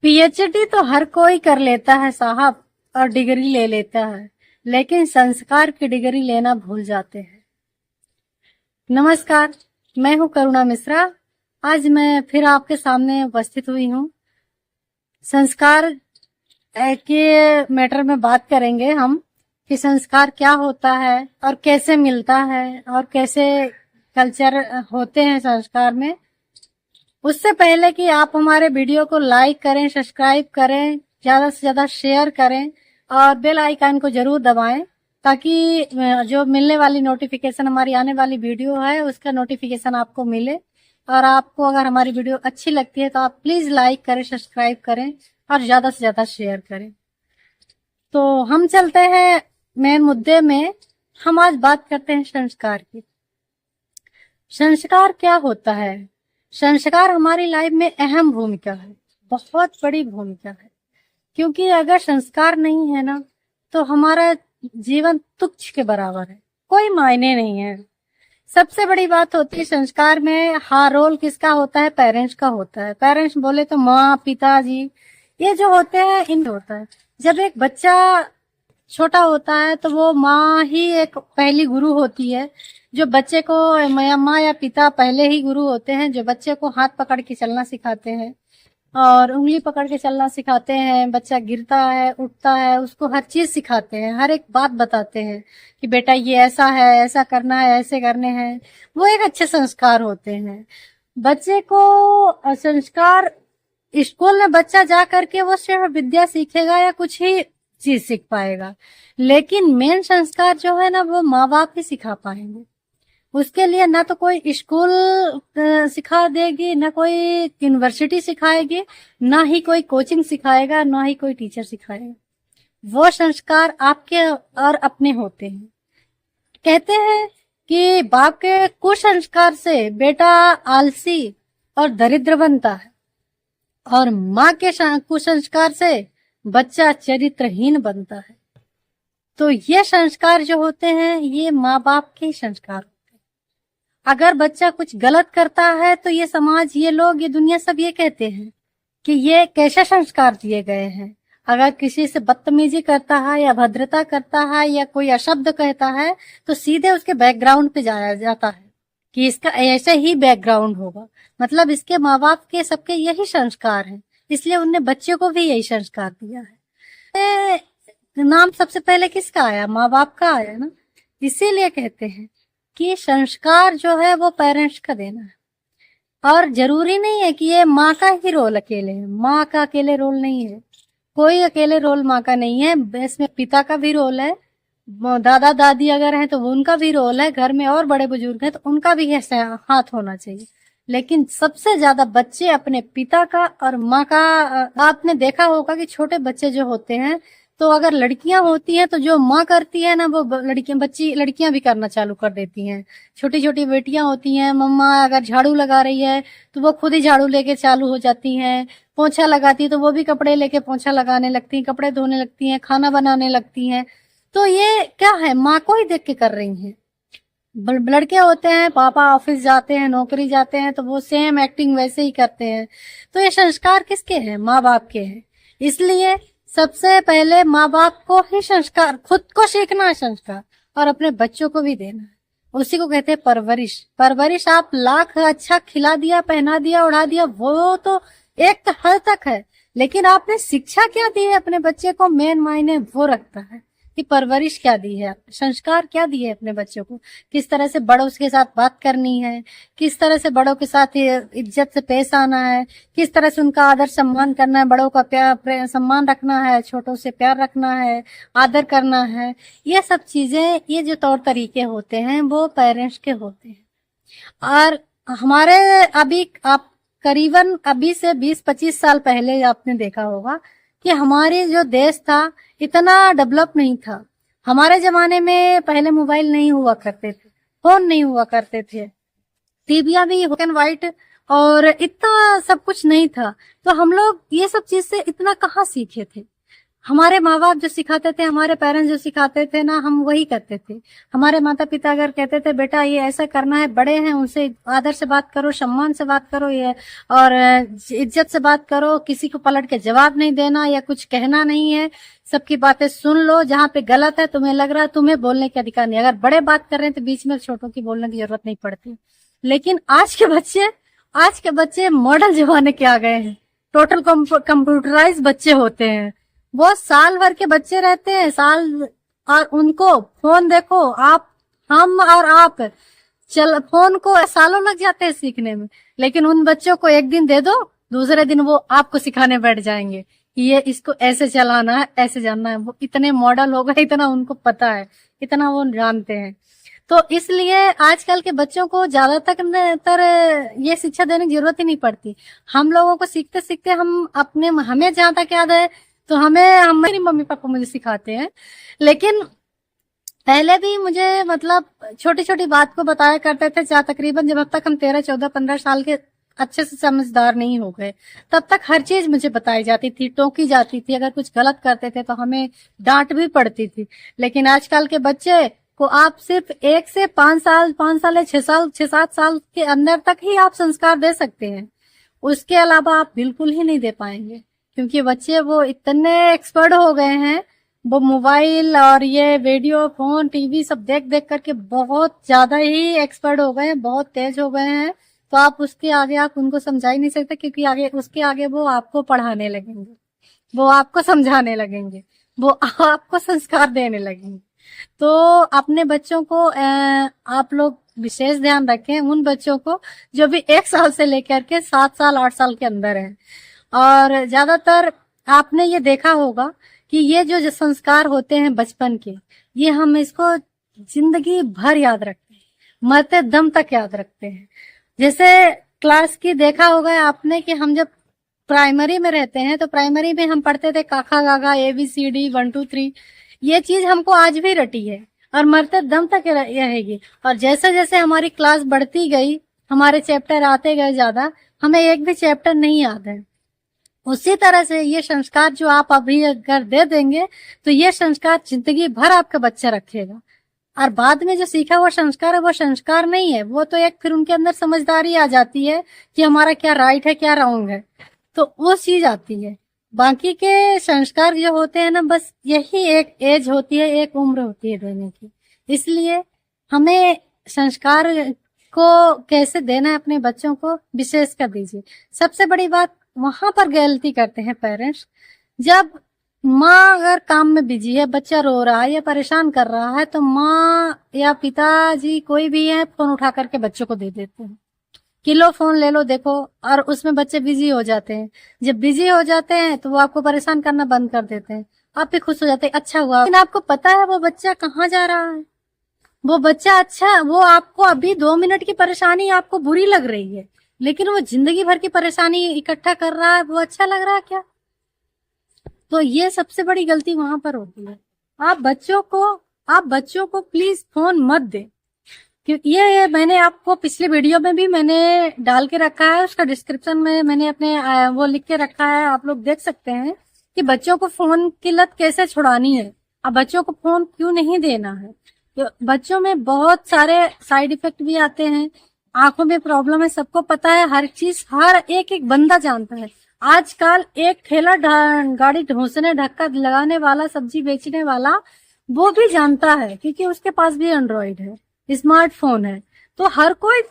PhD तो हर कोई कर लेता है साहब, और डिग्री ले लेता है, लेकिन संस्कार की डिग्री लेना भूल जाते हैं। नमस्कार, मैं हूं करुणा मिश्रा। आज मैं फिर आपके सामने उपस्थित हुई हूं। संस्कार के मैटर में बात करेंगे हम कि संस्कार क्या होता है और कैसे मिलता है और कैसे कल्चर होते हैं संस्कार में। उससे पहले कि आप हमारे वीडियो को लाइक करें, सब्सक्राइब करें, ज्यादा से ज्यादा शेयर करें और बेल आइकन को जरूर दबाएं, ताकि जो मिलने वाली नोटिफिकेशन, हमारी आने वाली वीडियो है उसका नोटिफिकेशन आपको मिले। और आपको अगर हमारी वीडियो अच्छी लगती है तो आप प्लीज लाइक करें, सब्सक्राइब करें और ज्यादा से ज्यादा शेयर करें। तो हम चलते हैं मेन मुद्दे में। हम आज बात करते हैं संस्कार की। संस्कार क्या होता है? संस्कार हमारी लाइफ में अहम भूमिका है, बहुत बड़ी भूमिका है। क्योंकि अगर संस्कार नहीं है ना, तो हमारा जीवन तुच्छ के बराबर है, कोई मायने नहीं है। सबसे बड़ी बात होती है संस्कार में, हाँ, रोल किसका होता है? पेरेंट्स का होता है। पेरेंट्स बोले तो माँ, पिताजी, ये जो होते हैं इन होता है। जब एक बच्चा छोटा होता है तो वो माँ ही एक पहली गुरु होती है, जो बच्चे को, माँ या पिता पहले ही गुरु होते हैं, जो बच्चे को हाथ पकड़ के चलना सिखाते हैं और उंगली पकड़ के चलना सिखाते हैं। बच्चा गिरता है, उठता है, उसको हर चीज सिखाते हैं, हर एक बात बताते हैं कि बेटा ये ऐसा है, ऐसा करना है, ऐसे करने हैं। वो एक अच्छे संस्कार होते हैं। बच्चे को संस्कार, स्कूल में बच्चा जा करके वो सिर्फ विद्या सीखेगा या कुछ ही चीज सीख पाएगा, लेकिन मेन संस्कार जो है ना, वो माँ बाप ही सिखा पाएंगे। उसके लिए ना तो कोई स्कूल सिखा देगी, ना कोई यूनिवर्सिटी सिखाएगी, ना ही कोई कोचिंग सिखाएगा, ना ही कोई टीचर सिखाएगा। वो संस्कार आपके और अपने होते हैं। कहते हैं कि बाप के कुसंस्कार से बेटा आलसी और दरिद्र बनता है, और माँ के कुसंस्कार से बच्चा चरित्रहीन बनता है। तो ये संस्कार जो होते हैं, ये माँ बाप के संस्कार होते हैं। अगर बच्चा कुछ गलत करता है तो ये समाज, ये लोग, ये दुनिया सब ये कहते हैं कि ये कैसे संस्कार दिए गए हैं। अगर किसी से बदतमीजी करता है या अभद्रता करता है या कोई अशब्द कहता है तो सीधे उसके बैकग्राउंड पे जाया जाता है कि इसका ऐसे ही बैकग्राउंड होगा, मतलब इसके माँ बाप के सबके यही संस्कार हैं, इसलिए उनने बच्चे को भी यही संस्कार दिया है। नाम सबसे पहले किसका आया? माँ बाप का आया ना। इसीलिए कहते हैं कि संस्कार जो है वो पेरेंट्स का देना है। और जरूरी नहीं है कि ये माँ का ही रोल अकेले है, माँ का अकेले रोल नहीं है, कोई अकेले रोल माँ का नहीं है। इसमें पिता का भी रोल है, दादा दादी अगर हैं तो उनका भी रोल है, घर में और बड़े बुजुर्ग हैं तो उनका भी हाथ होना चाहिए। लेकिन सबसे ज्यादा बच्चे अपने पिता का और माँ का। आपने देखा होगा कि छोटे बच्चे जो होते हैं, तो अगर लड़कियां होती हैं तो जो माँ करती है ना, वो लड़कियां भी करना चालू कर देती हैं। छोटी छोटी बेटियां होती हैं, मम्मा अगर झाड़ू लगा रही है तो वो खुद ही झाड़ू लेके चालू हो जाती हैं। पोछा लगाती है तो वो भी कपड़े लेके पोछा लगाने लगती हैं, कपड़े धोने लगती हैं, खाना बनाने लगती हैं। तो ये क्या है? माँ को ही देख के कर रही हैं। लड़के होते हैं, पापा ऑफिस जाते हैं, नौकरी जाते हैं, तो वो सेम एक्टिंग वैसे ही करते हैं। तो ये संस्कार किसके हैं? माँ बाप के हैं। इसलिए सबसे पहले माँ बाप को ही संस्कार, खुद को सीखना है संस्कार, और अपने बच्चों को भी देना है। उसी को कहते हैं परवरिश। परवरिश आप लाख अच्छा खिला दिया, पहना दिया, उड़ा दिया, वो तो एक हद तक है, लेकिन आपने शिक्षा क्या दी है अपने बच्चे को, मेन मायने वो रखता है कि परवरिश क्या दी है, संस्कार क्या दिए अपने बच्चों को। किस तरह से बड़ों के साथ बात करनी है, किस तरह से बड़ों के साथ इज्जत से पेश आना है, किस तरह से उनका आदर सम्मान करना है, बड़ों का प्यार सम्मान रखना है, छोटों से प्यार रखना है, आदर करना है। ये सब चीजें, ये जो तौर तरीके होते हैं वो पेरेंट्स के होते हैं। और हमारे अभी, आप करीबन अभी से 20-25 साल पहले आपने देखा होगा कि हमारे जो देश था इतना डेवलप नहीं था। हमारे जमाने में पहले मोबाइल नहीं हुआ करते थे, फोन नहीं हुआ करते थे, टीवियां भी ब्लैक एंड व्हाइट, और इतना सब कुछ नहीं था। तो हम लोग ये सब चीज से इतना कहाँ सीखे थे। हमारे माँ बाप जो सिखाते थे, हमारे पेरेंट्स जो सिखाते थे ना, हम वही करते थे। हमारे माता पिता अगर कहते थे बेटा ये ऐसा करना है, बड़े हैं उनसे आदर से बात करो, सम्मान से बात करो, ये और इज्जत से बात करो, किसी को पलट के जवाब नहीं देना या कुछ कहना नहीं है, सबकी बातें सुन लो, जहाँ पे गलत है तुम्हें लग रहा है तुम्हें बोलने के अधिकार नहीं। अगर बड़े बात कर रहे हैं तो बीच में छोटों की बोलने की जरूरत नहीं पड़ती। लेकिन आज के बच्चे मॉडल जमाने के आ गए हैं। टोटल कंप्यूटराइज बच्चे होते हैं। वो साल भर के बच्चे रहते हैं, साल, और उनको फोन देखो आप, हम और आप चल फोन को सालों लग जाते हैं सीखने में, लेकिन उन बच्चों को एक दिन दे दो, दूसरे दिन वो आपको सिखाने बैठ जाएंगे कि ये इसको ऐसे चलाना है, ऐसे जानना है। वो इतने मॉडल हो गए, इतना उनको पता है, इतना वो जानते हैं। तो इसलिए आजकल के बच्चों को ज्यादातर ये शिक्षा देने की जरूरत ही नहीं पड़ती। हम लोगों को सीखते सीखते हमें जहां तक याद है तो हमारी मम्मी पापा मुझे सिखाते हैं, लेकिन पहले भी मुझे मतलब छोटी छोटी बात को बताया करते थे। जहाँ तकरीबन जब तक हम 13, 14, 15 साल के अच्छे से समझदार नहीं हो गए, तब तक हर चीज मुझे बताई जाती थी, टोकी जाती थी। अगर कुछ गलत करते थे तो हमें डांट भी पड़ती थी। लेकिन आजकल के बच्चे को आप सिर्फ 1 से 5 साल या 6 7 साल के अंदर तक ही आप संस्कार दे सकते हैं। उसके अलावा आप बिल्कुल ही नहीं दे पाएंगे, क्योंकि बच्चे वो इतने एक्सपर्ट हो गए हैं, वो मोबाइल और ये वीडियो, फोन, टीवी सब देख देख करके बहुत ज्यादा ही एक्सपर्ट हो गए हैं, बहुत तेज हो गए हैं। तो आप उसके आगे आप उनको समझा ही नहीं सकते, क्योंकि उसके आगे वो आपको पढ़ाने लगेंगे, वो आपको समझाने लगेंगे, वो आपको संस्कार देने लगेंगे। तो अपने बच्चों को आप लोग विशेष ध्यान रखें, उन बच्चों को जो भी 1 साल से लेकर के 7 साल 8 साल के अंदर है। और ज्यादातर आपने ये देखा होगा कि ये जो संस्कार होते हैं बचपन के, ये हम इसको जिंदगी भर याद रखते हैं, मरते दम तक याद रखते हैं। जैसे क्लास की देखा होगा आपने कि हम जब प्राइमरी में रहते हैं तो प्राइमरी में हम पढ़ते थे काका गागा, ABCD 1 2 3। ये चीज हमको आज भी रटी है और मरते दम तक रहेगी। और जैसे जैसे हमारी क्लास बढ़ती गई, हमारे चैप्टर आते गए ज्यादा, हमें एक भी चैप्टर नहीं याद है। उसी तरह से ये संस्कार जो आप अभी अगर दे देंगे तो ये संस्कार जिंदगी भर आपका बच्चा रखेगा। और बाद में जो सीखा हुआ संस्कार है वो संस्कार नहीं है, वो तो एक फिर उनके अंदर समझदारी आ जाती है कि हमारा क्या राइट है क्या रॉन्ग है, तो वो चीज आती है। बाकी के संस्कार जो होते हैं ना, बस यही एक एज होती है, एक उम्र होती है देने की। इसलिए हमें संस्कार को कैसे देना है अपने बच्चों को विशेष कर दीजिए। सबसे बड़ी बात वहां पर गलती करते हैं पेरेंट्स, जब माँ अगर काम में बिजी है, बच्चा रो रहा है या परेशान कर रहा है, तो माँ या पिताजी कोई भी है फोन उठा करके बच्चों को दे देते हैं कि लो फोन ले लो देखो, और उसमें बच्चे बिजी हो जाते हैं। जब बिजी हो जाते हैं तो वो आपको परेशान करना बंद कर देते हैं, आप भी खुश हो जाते हैं, अच्छा हुआ। लेकिन आपको पता है वो बच्चा कहाँ जा रहा है, वो बच्चा अच्छा, वो आपको अभी 2 मिनट की परेशानी आपको बुरी लग रही है, लेकिन वो जिंदगी भर की परेशानी इकट्ठा कर रहा है, वो अच्छा लग रहा है क्या? तो ये सबसे बड़ी गलती वहां पर होती है। आप बच्चों को प्लीज फोन मत दे, क्योंकि ये मैंने आपको पिछले वीडियो में भी मैंने डाल के रखा है, उसका डिस्क्रिप्शन में मैंने अपने वो लिख के रखा है, आप लोग देख सकते हैं कि बच्चों को फोन की लत कैसे छुड़ानी है। अब बच्चों को फोन क्यों नहीं देना है, तो बच्चों में बहुत सारे साइड इफेक्ट भी आते हैं, आंखों में प्रॉब्लम है, सबको पता है, हर चीज हर एक बंदा जानता है। आजकल एक ठेला गाड़ी ढोसने ढक्का लगाने वाला, सब्जी बेचने वाला, वो भी जानता है, क्योंकि उसके पास भी एंड्रॉइड है, स्मार्टफोन है। तो हर कोई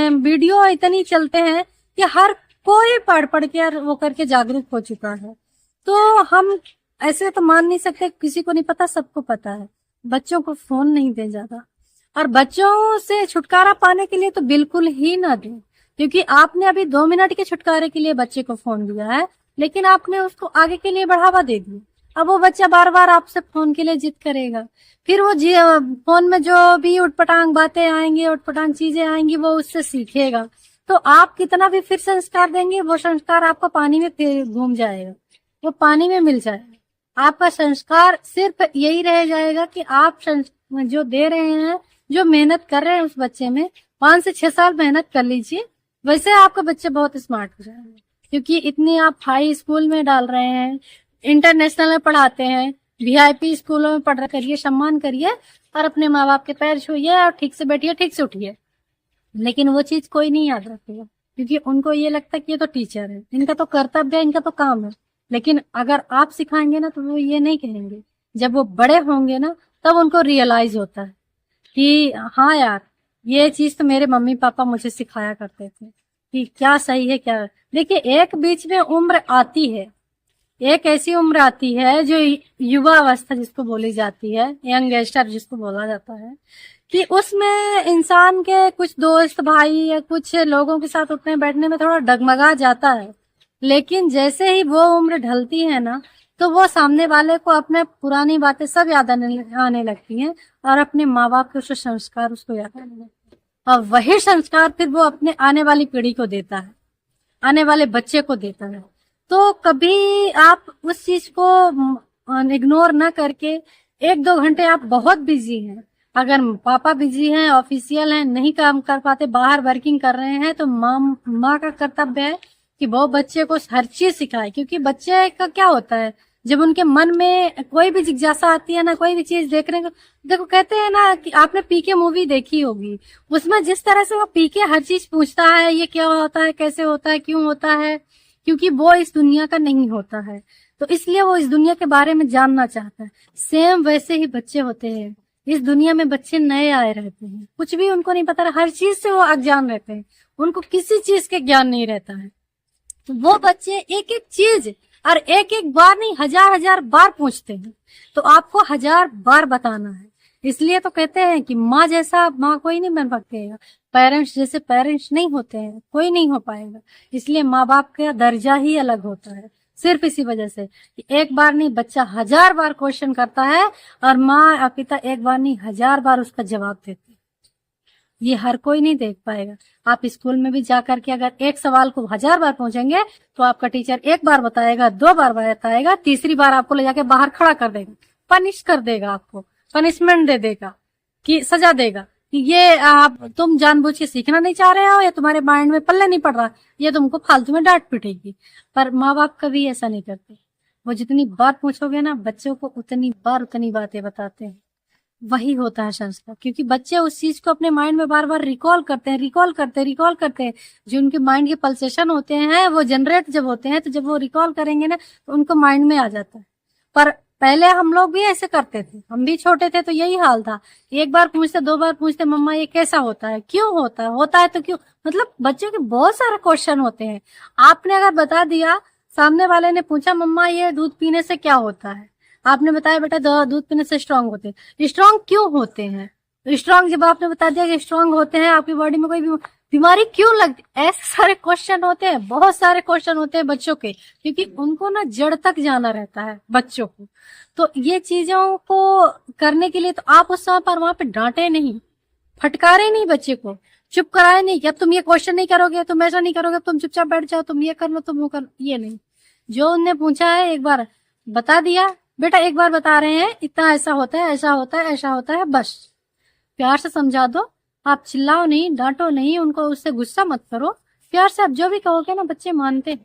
वीडियो इतनी चलते हैं कि हर कोई पढ़ पढ़ के वो करके जागरूक हो चुका है। तो हम ऐसे तो मान नहीं सकते किसी को नहीं पता, सबको पता है। बच्चों को फोन नहीं दें ज्यादा, और बच्चों से छुटकारा पाने के लिए तो बिल्कुल ही ना दें, क्योंकि आपने अभी 2 मिनट के छुटकारे के लिए बच्चे को फोन दिया है, लेकिन आपने उसको आगे के लिए बढ़ावा दे दिया। अब वो बच्चा बार बार आपसे फोन के लिए जिद करेगा, फिर वो फोन में जो भी उटपटांग बातें आएंगी, उटपटांग चीजें आएंगी, वो उससे सीखेगा। तो आप कितना भी फिर संस्कार देंगे, वो संस्कार आपका पानी में फिर घूम जाएगा, वो पानी में मिल जाएगा। आपका संस्कार सिर्फ यही रह जाएगा कि आप जो दे रहे हैं, जो मेहनत कर रहे हैं उस बच्चे में, 5 से 6 साल मेहनत कर लीजिए, वैसे आपका बच्चा बहुत स्मार्ट हो जाएगा। क्योंकि इतनी आप हाई स्कूल में डाल रहे हैं, इंटरनेशनल में पढ़ाते हैं, वीआईपी स्कूलों में पढ़ करिए, सम्मान करिए और अपने माँ बाप के पैर छूइए और ठीक से बैठिए, ठीक से उठिए। लेकिन वो चीज कोई नहीं याद रखेगा, क्योंकि उनको ये लगता है कि ये तो टीचर है, इनका तो कर्तव्य है, इनका तो काम है। लेकिन अगर आप सिखाएंगे ना तो वो ये नहीं कहेंगे। जब वो बड़े होंगे ना तब उनको रियलाइज होता है कि हाँ यार, ये चीज तो मेरे मम्मी पापा मुझे सिखाया करते थे कि क्या सही है क्या। देखिए, एक बीच में उम्र आती है, एक ऐसी उम्र आती है जो युवा अवस्था जिसको बोली जाती है, यंगस्टर जिसको बोला जाता है, कि उसमें इंसान के कुछ दोस्त भाई या कुछ लोगों के साथ उठने बैठने में थोड़ा डगमगा जाता है। लेकिन जैसे ही वो उम्र ढलती है ना तो वो सामने वाले को अपने पुरानी बातें सब याद आने लगती हैं और अपने माँ बाप के उसके संस्कार उसको याद आने लगते हैं। और वही संस्कार फिर वो अपने आने वाली पीढ़ी को देता है, आने वाले बच्चे को देता है। तो कभी आप उस चीज को इग्नोर ना करके, 1-2 घंटे आप बहुत बिजी हैं, अगर पापा बिजी हैं, ऑफिशियल हैं, नहीं काम कर पाते, बाहर वर्किंग कर रहे हैं, तो माँ का कर्तव्य है कि वो बच्चे को हर चीज सिखाए। क्योंकि बच्चे का क्या होता है, जब उनके मन में कोई भी जिज्ञासा आती है ना, कोई भी चीज देखने को, देखो कहते हैं ना कि आपने पीके मूवी देखी होगी, उसमें जिस तरह से वो पीके हर चीज पूछता है, ये क्या होता है, कैसे होता है, क्यों होता है, क्योंकि वो इस दुनिया का नहीं होता है, तो इसलिए वो इस दुनिया के बारे में जानना चाहता है। सेम वैसे ही बच्चे होते हैं, इस दुनिया में बच्चे नए आए रहते हैं, कुछ भी उनको नहीं पता, हर चीज से वो अज्ञान रहते हैं, उनको किसी चीज के ज्ञान नहीं रहता है। तो वो बच्चे एक एक चीज और एक एक बार नहीं, 1000-1000 बार पूछते हैं, तो आपको 1000 बार बताना है। इसलिए तो कहते हैं कि माँ जैसा माँ कोई नहीं बन पाएगा, पेरेंट्स जैसे पेरेंट्स नहीं होते हैं, कोई नहीं हो पाएगा। इसलिए माँ बाप का दर्जा ही अलग होता है, सिर्फ इसी वजह से कि एक बार नहीं, बच्चा 1000 बार क्वेश्चन करता है और माँ और पिता एक बार नहीं 1000 बार उसका जवाब देते हैं। ये हर कोई नहीं देख पाएगा। आप स्कूल में भी जाकर के अगर एक सवाल को 1000 बार पूछेंगे तो आपका टीचर एक बार बताएगा, 2 बार बताएगा, तीसरी बार आपको ले जाके बाहर खड़ा कर देगा, पनिश कर देगा, आपको पनिशमेंट दे देगा, कि सजा देगा कि ये आप तुम जानबूझ के सीखना नहीं चाह रहे हो या तुम्हारे माइंड में पल्ले नहीं पड़ रहा, ये तुमको फालतू में डांट पिटेगी। पर माँ बाप कभी ऐसा नहीं करते, वो जितनी बार पूछोगे ना बच्चों को उतनी बार उतनी बातें बताते हैं। वही होता है संस्कार, क्योंकि बच्चे उस चीज को अपने माइंड में बार बार रिकॉल करते हैं। जो उनके माइंड के पल्सेशन होते हैं वो जनरेट जब होते हैं, तो जब वो रिकॉल करेंगे ना तो उनको माइंड में आ जाता है। पर पहले हम लोग भी ऐसे करते थे, हम भी छोटे थे तो यही हाल था, एक बार पूछते, 2 बार पूछते, मम्मा ये कैसा होता है, क्यों होता है तो क्यों, मतलब बच्चों के बहुत सारे क्वेश्चन होते हैं। आपने अगर बता दिया, सामने वाले ने पूछा मम्मा ये दूध पीने से क्या होता है, आपने बताया बेटा दूध पीने से स्ट्रांग होते हैं। स्ट्रांग क्यों होते हैं? स्ट्रांग जब आपने बता दिया कि स्ट्रांग होते हैं, आपकी बॉडी में कोई बीमारी क्यों लगती, ऐसे सारे क्वेश्चन होते हैं, बहुत सारे क्वेश्चन होते हैं बच्चों के, क्योंकि उनको ना जड़ तक जाना रहता है बच्चों को। तो ये चीजों को करने के लिए तो आप उस समय पर वहां पे डांटे नहीं, फटकारे नहीं, बच्चे को चुप कराए नहीं कि अब तुम ये क्वेश्चन नहीं करोगे, तुम ऐसा नहीं करोगे, तुम चुपचाप बैठ जाओ, तुम ये कर लो, तुम वो कर, ये नहीं। जो उनने पूछा है एक बार बता दिया, बेटा एक बार बता रहे हैं, इतना ऐसा होता है, ऐसा होता है, ऐसा होता है, बस प्यार से समझा दो। आप चिल्लाओ नहीं, डांटो नहीं, उनको उससे गुस्सा मत करो, प्यार से आप जो भी कहोगे ना बच्चे मानते हैं,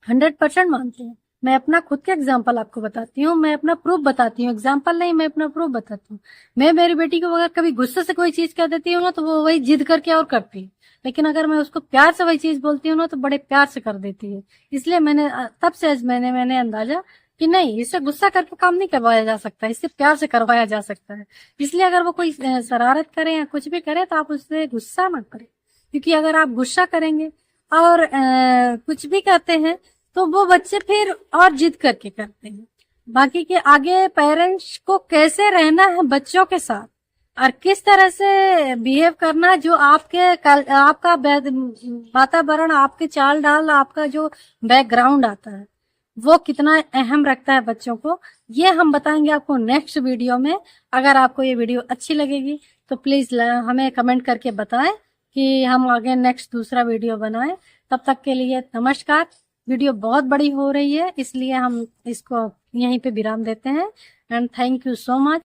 100% मानते हैं। मैं अपना खुद का एग्जाम्पल आपको बताती हूँ, मैं अपना प्रूफ बताती हूँ, एग्जाम्पल नहीं, मैं अपना प्रूफ बताती हूँ। मैं मेरी बेटी को अगर कभी गुस्से से कोई चीज कह देती हूँ ना तो वो वही जिद करके और करती है, लेकिन अगर मैं उसको प्यार से वही चीज बोलती हूँ ना तो बड़े प्यार से कर देती है। इसलिए मैंने तब से मैंने अंदाजा कि नहीं, इससे गुस्सा करके काम नहीं करवाया जा सकता, इससे प्यार से करवाया जा सकता है। इसलिए अगर वो कोई शरारत करे या कुछ भी करे तो आप उससे गुस्सा मत करें, क्योंकि अगर आप गुस्सा करेंगे और कुछ भी करते हैं तो वो बच्चे फिर और जिद करके करते हैं। बाकी के आगे पेरेंट्स को कैसे रहना है बच्चों के साथ और किस तरह से बिहेव करना, जो आपका वातावरण, आपके चाल डाल, आपका जो बैकग्राउंड आता है वो कितना अहम रखता है बच्चों को, ये हम बताएंगे आपको नेक्स्ट वीडियो में। अगर आपको ये वीडियो अच्छी लगेगी तो प्लीज हमें कमेंट करके बताएं कि हम आगे नेक्स्ट दूसरा वीडियो बनाएं। तब तक के लिए नमस्कार। वीडियो बहुत बड़ी हो रही है इसलिए हम इसको यहीं पे विराम देते हैं and thank you so much.